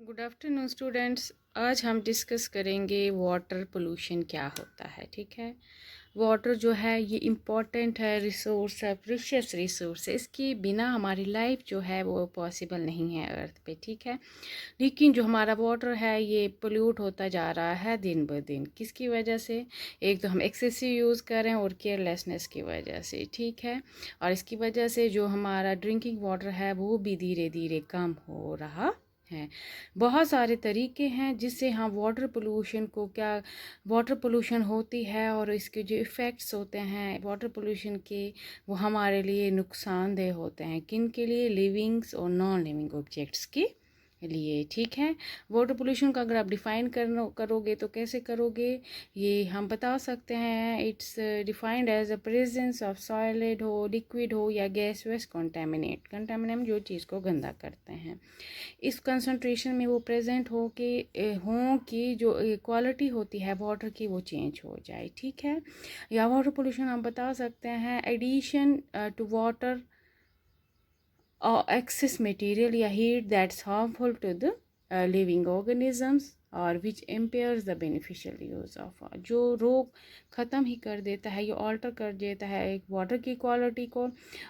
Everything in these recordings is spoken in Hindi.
Good afternoon students. आज हम डिस्कस करेंगे वाटर पोल्यूशन क्या होता है। ठीक है, वाटर जो है ये इम्पॉर्टेंट है, रिसोर्स है, प्रीशियस रिसोर्स है। इसके बिना हमारी लाइफ जो है वो पॉसिबल नहीं है अर्थ पे। ठीक है, लेकिन जो हमारा वाटर है ये पोल्यूट होता जा रहा है दिन ब दिन। किसकी वजह से? एक तो हम एक्सेसिव यूज़ कर रहे हैं और केयरलेसनेस की वजह से। ठीक है, और इसकी वजह से जो हमारा ड्रिंकिंग वाटर है वो भी धीरे धीरे कम हो रहा है। बहुत सारे तरीके हैं जिससे हम वाटर पोल्यूशन को वाटर पोल्यूशन होती है और इसके जो इफ़ेक्ट्स होते हैं वाटर पोल्यूशन के, वो हमारे लिए नुकसानदेह होते हैं। किन के लिए? लिविंग्स और नॉन लिविंग ऑब्जेक्ट्स के लिए। ठीक है, वाटर पोल्यूशन का अगर आप डिफ़ाइन करोगे तो कैसे करोगे ये हम बता सकते हैं। It's defined as a presence of solid हो, लिक्विड हो या गैसवस कंटामिनेट जो चीज़ को गंदा करते हैं। इस कंसंट्रेशन में वो प्रेजेंट हो कि जो क्वालिटी होती है वाटर की वो चेंज हो जाए। ठीक है, या वाटर पोल्यूशन हम बता सकते हैं addition to water excess material या heat that's harmful to the living organisms और which impairs the beneficial use of जो रोग ख़त्म ही कर देता है, ये ऑल्टर कर देता है एक वाटर की क्वालिटी को।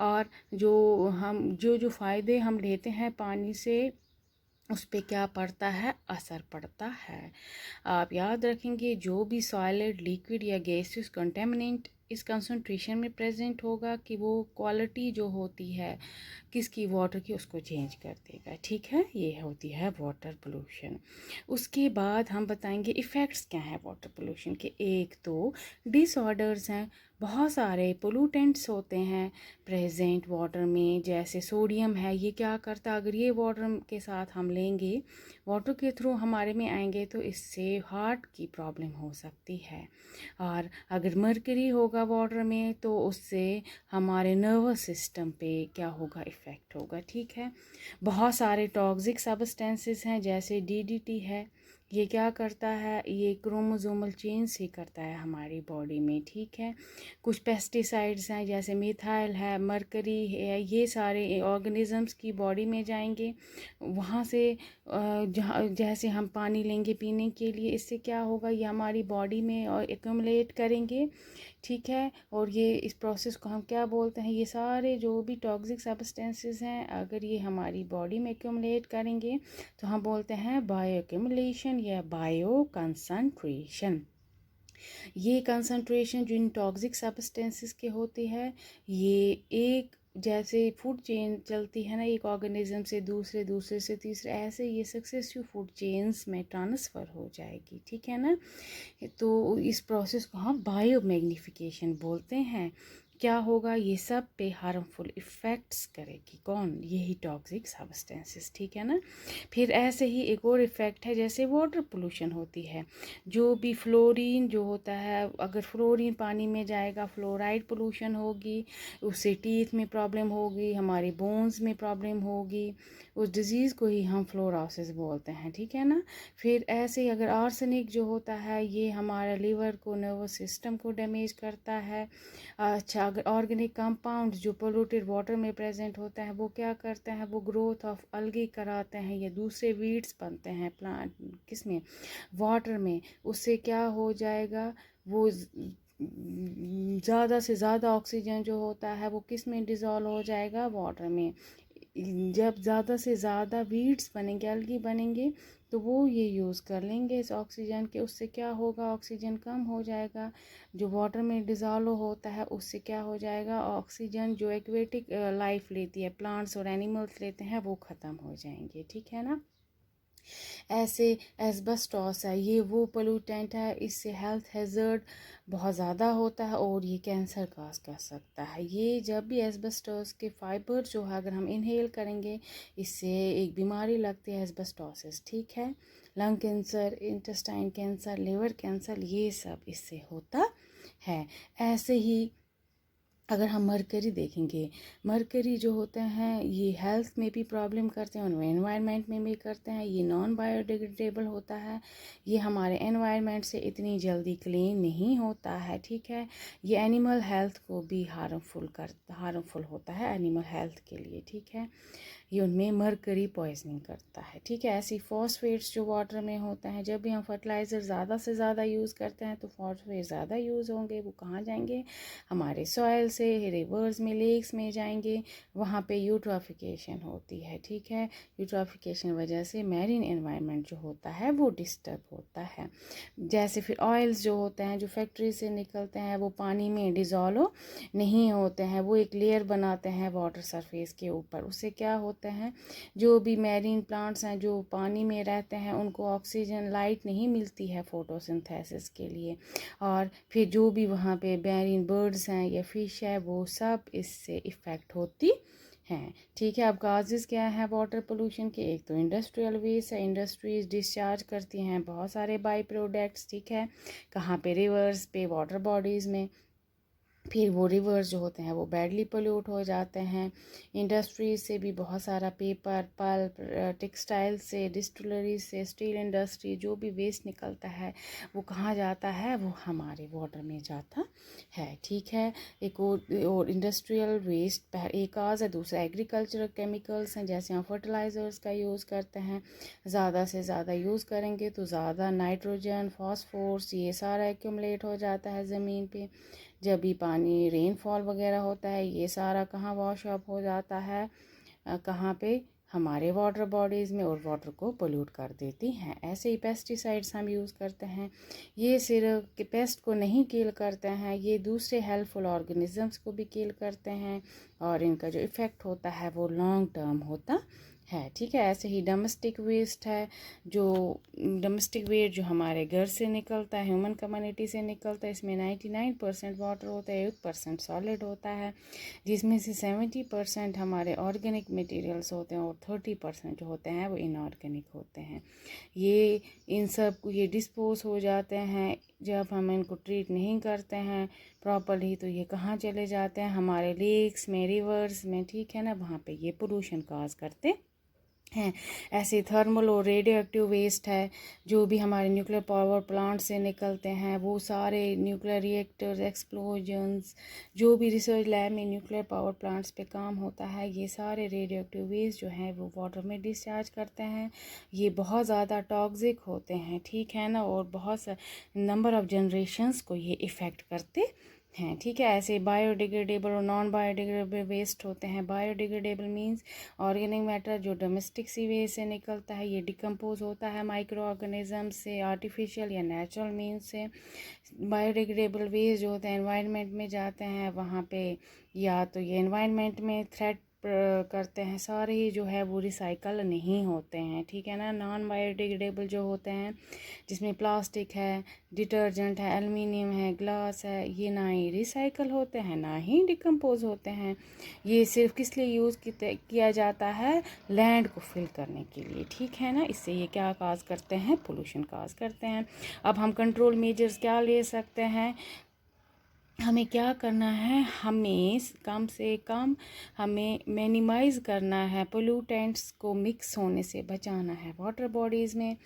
और जो फ़ायदे हम लेते हैं पानी से उस पर क्या पड़ता है? असर पड़ता है। आप याद रखेंगे जो भी सॉलिड, लिक्विड या गैसियस कंटेमिनेंट इस कंसंट्रेशन में प्रेजेंट होगा कि वो क्वालिटी जो होती है किसकी? वाटर की, उसको चेंज कर देगा। ठीक है, ये होती है वाटर पोल्यूशन। उसके बाद हम बताएंगे इफ़ेक्ट्स क्या हैं वाटर पोल्यूशन के। एक तो डिसऑर्डर्स हैं, बहुत सारे पोल्यूटेंट्स होते हैं प्रेजेंट वाटर में, जैसे सोडियम है। ये क्या करता है? अगर ये वाटर के साथ हम लेंगे, वाटर के थ्रू हमारे में आएंगे तो इससे हार्ट की प्रॉब्लम हो सकती है। और अगर मर्करी होगा वाटर में तो उससे हमारे नर्वस सिस्टम पे क्या होगा? इफ़ेक्ट होगा। ठीक है, बहुत सारे टॉक्सिक सब्सटेंसेस हैं जैसे डीडीटी है। ये क्या करता है? ये क्रोमोसोमल चेंज से करता है हमारी बॉडी में। ठीक है, कुछ पेस्टिसाइड्स हैं जैसे मिथाइल है, मरकरी है। ये सारे ऑर्गेनिजम्स की बॉडी में जाएंगे, वहाँ से जहाँ जैसे हम पानी लेंगे पीने के लिए, इससे क्या होगा? ये हमारी बॉडी में और एक्यूमुलेट करेंगे। ठीक है, और ये इस प्रोसेस को हम क्या बोलते हैं? ये सारे जो भी टॉक्सिक सब्सटेंसेस हैं अगर ये हमारी बॉडी में एक्यूमुलेट करेंगे तो हम बोलते हैं बायो एक्यूमुलेशन या बायो कंसंट्रेशन। ये कंसंट्रेशन जो इन टॉक्सिक सब्सटेंसेस के होती है, ये एक जैसे फूड चेन चलती है ना, एक ऑर्गेनिज्म से दूसरे, दूसरे से तीसरे, ऐसे ये सक्सेसिव फूड चेन्स में ट्रांसफ़र हो जाएगी। ठीक है ना, तो इस प्रोसेस को हम बायो मैग्नीफिकेशन बोलते हैं। क्या होगा? ये सब पे हार्मफुल इफ़ेक्ट्स करेगी। कौन? यही टॉक्सिक सब्सटेंसेस। ठीक है ना, फिर ऐसे ही एक और इफ़ेक्ट है जैसे वाटर पोल्यूशन होती है। जो भी फ्लोरीन जो होता है, अगर फ्लोरीन पानी में जाएगा, फ्लोराइड पोल्यूशन होगी, उससे टीथ में प्रॉब्लम होगी, हमारे बोन्स में प्रॉब्लम होगी। उस डिज़ीज़ को ही हम फ्लोरोसिस बोलते हैं। ठीक है ना, फिर ऐसे ही अगर आर्सेनिक जो होता है ये हमारा लिवर को, नर्वस सिस्टम को डैमेज करता है। अच्छा, अगर ऑर्गेनिक कंपाउंड जो पोल्यूटेड वाटर में प्रेजेंट होता है वो क्या करते हैं? वो ग्रोथ ऑफ अलगी कराते हैं या दूसरे वीड्स बनते हैं प्लांट किस में? वाटर में। उससे क्या हो जाएगा? वो ज़्यादा से ज़्यादा ऑक्सीजन जो होता है वो किस में डिज़ोल्व हो जाएगा? वाटर में। जब ज़्यादा से ज़्यादा वीड्स बनेंगे, अलगी बनेंगे, तो वो ये यूज़ कर लेंगे इस ऑक्सीजन के। उससे क्या होगा? ऑक्सीजन कम हो जाएगा। जो वाटर में डिज़ोल्व होता है उससे क्या हो जाएगा? ऑक्सीजन जो एक्वेटिक लाइफ लेती है, प्लांट्स और एनिमल्स लेते हैं, वो ख़त्म हो जाएंगे। ठीक है ना, ऐसे एस्बेस्टॉस है, ये वो पोल्यूटेंट है, इससे हेल्थ हैज़र्ड बहुत ज़्यादा होता है और ये कैंसर काज कर सकता है। ये जब भी एस्बेस्टॉस के फाइबर जो है अगर हम इनहेल करेंगे, इससे एक बीमारी लगती है एस्बेस्टोसिस। ठीक है, lung cancer, intestine cancer, liver cancer, ये सब इससे होता है। ऐसे ही अगर हम मरकरी देखेंगे, मरकरी जो होते हैं ये हेल्थ में भी प्रॉब्लम करते हैं और एनवायरनमेंट में भी करते हैं। ये नॉन बायोडिग्रेडेबल होता है, ये हमारे एनवायरनमेंट से इतनी जल्दी क्लीन नहीं होता है। ठीक है, ये एनिमल हेल्थ को भी हार्मफुल होता है एनिमल हेल्थ के लिए। ठीक है, ये उनमें मरकरी पॉइजनिंग करता है, ठीक है। ऐसी फॉस्फेट्स जो वाटर में होता है, जब भी हम फर्टिलाइज़र ज़्यादा से ज़्यादा यूज़ करते हैं तो फॉस्फेट ज़्यादा यूज़ होंगे, वो कहाँ जाएंगे, हमारे सॉइल से रिवर्स में, लेक्स में जाएंगे, वहाँ पे यूट्रॉफिकेशन होती है, ठीक है। यूट्रॉफिकेशन वजह से मैरीन एनवायरनमेंट जो होता है वो डिस्टर्ब होता है। जैसे फिर ऑयल्स जो होते हैं जो फैक्ट्री से निकलते हैं वो पानी में डिज़ोल्व नहीं होते हैं, वो एक लेयर बनाते हैं वाटर सरफेस के ऊपर। उससे क्या होता है, जो भी मैरीन प्लांट्स हैं जो पानी में रहते हैं उनको ऑक्सीजन लाइट नहीं मिलती है फोटोसिंथेसिस के लिए, और फिर जो भी वहाँ पे मैरीन बर्ड्स हैं या फिश है वो सब इससे इफ़ेक्ट होती हैं, ठीक है। अब काजेज़ क्या है वाटर पोल्यूशन के, एक तो इंडस्ट्रियल वेस्ट है, इंडस्ट्रीज डिस्चार्ज करती हैं बहुत सारे बाई प्रोडक्ट्स, ठीक है, कहाँ पे, रिवर्स पे, वाटर बॉडीज़ में। फिर वो रिवर्स जो होते हैं वो बैडली पोल्यूट हो जाते हैं। इंडस्ट्रीज से भी बहुत सारा पेपर, पल्प, टेक्सटाइल से, डिस्टिलरी से, स्टील इंडस्ट्री, जो भी वेस्ट निकलता है वो कहाँ जाता है, वो हमारे वाटर में जाता है, ठीक है। एक और इंडस्ट्रियल वेस्ट एक काज है, दूसरा एग्रीकल्चरल केमिकल्स हैं, जैसे हम फर्टिलाइज़र्स का यूज़ करते हैं, ज़्यादा से ज़्यादा यूज़ करेंगे तो ज़्यादा नाइट्रोजन, फास्फोरस, ये सारा एक्यूमुलेट हो जाता है ज़मीन पे। जब भी पानी रेनफॉल वगैरह होता है ये सारा कहाँ वॉश अप हो जाता है, कहाँ पे, हमारे वाटर बॉडीज़ में, और वाटर को पोल्यूट कर देती हैं। ऐसे ही पेस्टिसाइड्स हम यूज़ करते हैं, ये सिर्फ पेस्ट को नहीं किल करते हैं, ये दूसरे हेल्पफुल ऑर्गेनिजम्स को भी किल करते हैं, और इनका जो इफ़ेक्ट होता है वो लॉन्ग टर्म होता है, ठीक है। ऐसे ही डोमेस्टिक वेस्ट है, जो डोमेस्टिक वेस्ट जो हमारे घर से निकलता है, ह्यूमन कम्युनिटी से निकलता है, इसमें 99% वाटर होता है, 1% सॉलिड होता है, जिसमें से 70% हमारे ऑर्गेनिक मटेरियल्स होते हैं और 30% जो होते हैं वो इनऑर्गेनिक होते हैं। ये इन सब को ये डिस्पोज हो जाते हैं, जब हम इनको ट्रीट नहीं करते हैं प्रॉपर्ली तो ये कहाँ चले जाते हैं, हमारे लेक्स में, रिवर्स में, ठीक है ना, वहाँ पे ये पोल्यूशन काज करते हैं। ऐसे थर्मल और रेडियो एक्टिव वेस्ट है, जो भी हमारे न्यूक्लियर पावर प्लांट से निकलते हैं, वो सारे न्यूक्लियर रिएक्टर्स, एक्सप्लोजन्स, जो भी रिसर्च लैब में न्यूक्लियर पावर प्लांट्स पे काम होता है, ये सारे रेडियो एक्टिव वेस्ट जो हैं वो वाटर में डिस्चार्ज करते हैं। ये बहुत ज़्यादा टॉक्सिक होते हैं, ठीक है ना, और बहुत नंबर ऑफ जनरेशन्स को ये इफ़ेक्ट करते हैं, ठीक है। ऐसे बायोडिग्रेडेबल और नॉन बायोडिग्रेडेबल वेस्ट होते हैं। बायोडिग्रेडेबल मींस ऑर्गेनिक मैटर जो डोमेस्टिक सीवेज से निकलता है, ये डिकम्पोज होता है माइक्रो ऑर्गेनिज्म से, आर्टिफिशियल या नेचुरल मीन्स से। बायोडिग्रेडेबल वेस्ट जो होते हैं एनवायरनमेंट में जाते हैं, वहाँ पे या तो ये एनवायरनमेंट में थ्रेट करते हैं, सारे ही जो है वो रिसाइकल नहीं होते हैं, ठीक है ना। नॉन बायोडिग्रेडेबल जो होते हैं, जिसमें प्लास्टिक है, डिटर्जेंट है, एल्युमिनियम है, ग्लास है, ये ना ही रिसाइकल होते हैं ना ही डिकम्पोज होते हैं। ये सिर्फ किस लिए यूज़ किया जाता है, लैंड को फिल करने के लिए, ठीक है ना। इससे ये क्या काज करते हैं, पोल्यूशन काज करते हैं। अब हम कंट्रोल मेजर्स क्या ले सकते हैं, हमें क्या करना है, हमें कम से कम हमें मिनिमाइज़ करना है, पोल्यूटेंट्स को मिक्स होने से बचाना है वाटर बॉडीज़ में।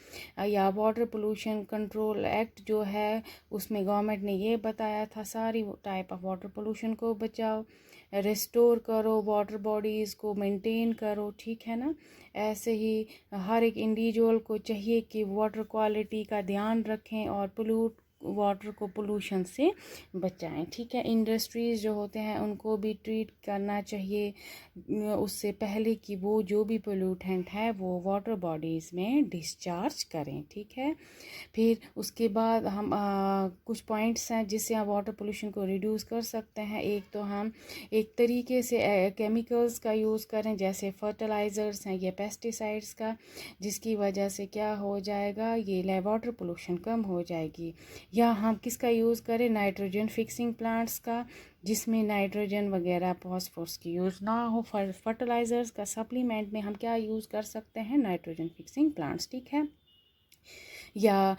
या वाटर पोल्यूशन कंट्रोल एक्ट जो है उसमें गवर्नमेंट ने ये बताया था सारी टाइप ऑफ वाटर पोल्यूशन को बचाओ, रिस्टोर करो, वाटर बॉडीज़ को मेंटेन करो, ठीक है ना। ऐसे ही हर एक इंडिविजुअल को चाहिए कि वाटर क्वालिटी का ध्यान रखें और वाटर को पोल्यूशन से बचाएं, ठीक है। इंडस्ट्रीज़ जो होते हैं उनको भी ट्रीट करना चाहिए उससे पहले कि वो जो भी पोल्यूटेंट है वो वाटर बॉडीज़ में डिस्चार्ज करें, ठीक है। फिर उसके बाद हम कुछ पॉइंट्स हैं जिससे हम वाटर पोल्यूशन को रिड्यूस कर सकते हैं। एक तो हम एक तरीके से केमिकल्स का यूज़ करें, जैसे फर्टिलाइज़र्स हैं या पेस्टिसाइड्स का, जिसकी वजह से क्या हो जाएगा, ये वाटर पोल्यूशन कम हो जाएगी। या हम किसका यूज़ करें, नाइट्रोजन फिक्सिंग प्लांट्स का, जिसमें नाइट्रोजन वगैरह फॉस्फोरस की यूज़ ना हो। फर्टिलाइज़र्स का सप्लीमेंट में हम क्या यूज़ कर सकते हैं, नाइट्रोजन फिक्सिंग प्लांट्स, ठीक है। या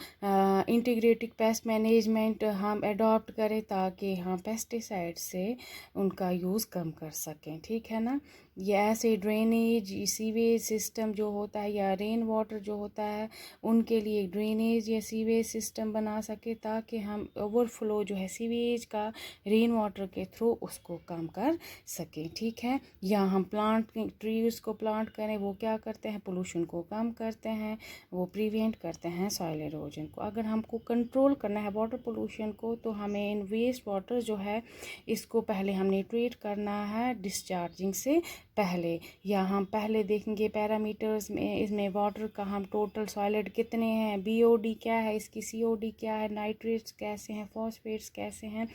इंटीग्रेटेड पेस्ट मैनेजमेंट हम अडॉप्ट करें ताकि हम पेस्टिसाइड से उनका यूज़ कम कर सकें, ठीक है ना। ये ऐसे ड्रेनेज सीवेज सिस्टम जो होता है या रेन वाटर जो होता है उनके लिए ड्रेनेज या सीवेज सिस्टम बना सके, ताकि हम ओवरफ्लो जो है सीवेज का रेन वाटर के थ्रू उसको कम कर सकें। ठीक है, या हम प्लांट ट्रीज को प्लांट करें, वो क्या करते हैं, पोल्यूशन को कम करते हैं, वो प्रिवेंट करते हैं सॉइल एरोजन को। अगर हमको कंट्रोल करना है वाटर पोल्यूशन को, तो हमें इन वेस्ट वाटर जो है इसको पहले हमने ट्रीट करना है डिस्चार्जिंग से पहले, या हम पहले देखेंगे पैरामीटर्स में, इसमें वाटर का हम टोटल सॉलिड कितने हैं, बीओडी क्या है इसकी, सीओडी क्या है, नाइट्रेट्स कैसे हैं, फॉस्फेट्स कैसे हैं,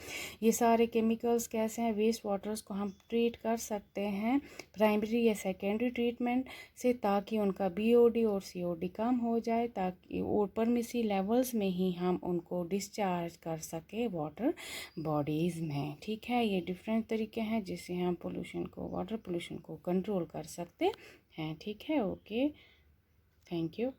ये सारे केमिकल्स कैसे हैं वेस्ट वाटर्स को हम ट्रीट कर सकते हैं प्राइमरी या सेकेंडरी ट्रीटमेंट से, ताकि उनका बीओडी और सीओडी कम हो जाए, ताकि और परमिसी लेवल्स में ही हम उनको डिस्चार्ज कर सके वाटर बॉडीज़ में। ठीक है, ये डिफरेंट तरीके हैं जिससे हम पोल्यूशन को, वाटर पोल्यूशन को कंट्रोल कर सकते हैं। ठीक है, ओके, थैंक यू।